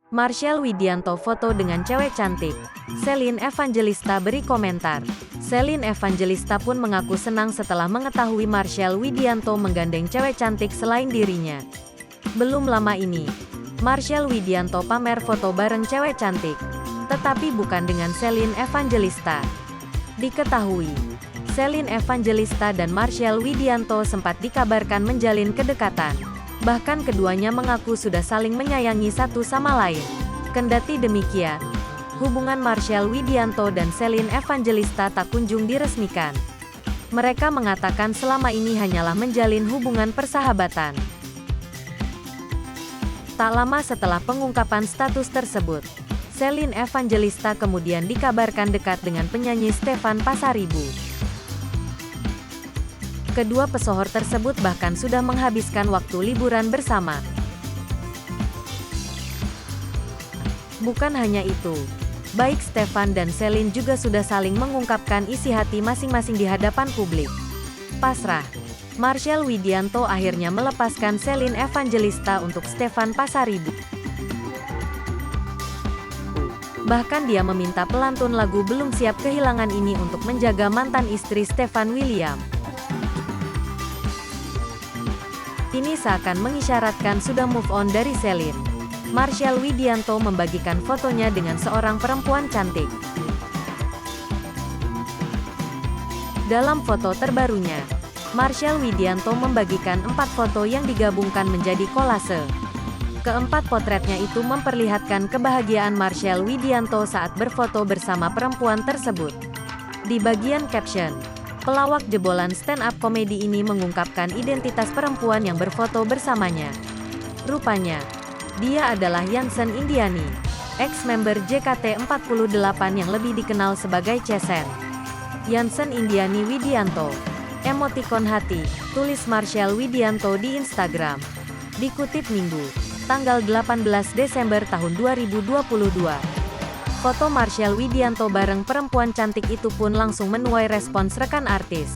Marshell Widianto foto dengan cewek cantik. Celine Evangelista beri komentar. Celine Evangelista pun mengaku senang setelah mengetahui Marshell Widianto menggandeng cewek cantik selain dirinya. Belum lama ini, Marshell Widianto pamer foto bareng cewek cantik. Tetapi bukan dengan Celine Evangelista. Diketahui, Celine Evangelista dan Marshell Widianto sempat dikabarkan menjalin kedekatan. Bahkan keduanya mengaku sudah saling menyayangi satu sama lain. Kendati demikian, hubungan Marshell Widianto dan Celine Evangelista tak kunjung diresmikan. Mereka mengatakan selama ini hanyalah menjalin hubungan persahabatan. Tak lama setelah pengungkapan status tersebut, Celine Evangelista kemudian dikabarkan dekat dengan penyanyi Stefan Pasaribu. Kedua pesohor tersebut bahkan sudah menghabiskan waktu liburan bersama. Bukan hanya itu, baik Stefan dan Celine juga sudah saling mengungkapkan isi hati masing-masing di hadapan publik. Pasrah, Marshell Widianto akhirnya melepaskan Celine Evangelista untuk Stefan Pasaribu. Bahkan dia meminta pelantun lagu Belum Siap Kehilangan ini untuk menjaga mantan istri Stefan William. Ini seakan mengisyaratkan sudah move on dari Celine. Marshell Widianto membagikan fotonya dengan seorang perempuan cantik. Dalam foto terbarunya, Marshell Widianto membagikan 4 foto yang digabungkan menjadi kolase. Keempat potretnya itu memperlihatkan kebahagiaan Marshell Widianto saat berfoto bersama perempuan tersebut. Di bagian caption, pelawak jebolan stand-up komedi ini mengungkapkan identitas perempuan yang berfoto bersamanya. Rupanya, dia adalah Yansen Indiani, ex-member JKT48 yang lebih dikenal sebagai Cesen. Yansen Indiani Widianto, emotikon hati, tulis Marshell Widianto di Instagram. Dikutip Minggu, tanggal 18 Desember tahun 2022. Foto Marshell Widianto bareng perempuan cantik itu pun langsung menuai respons rekan artis.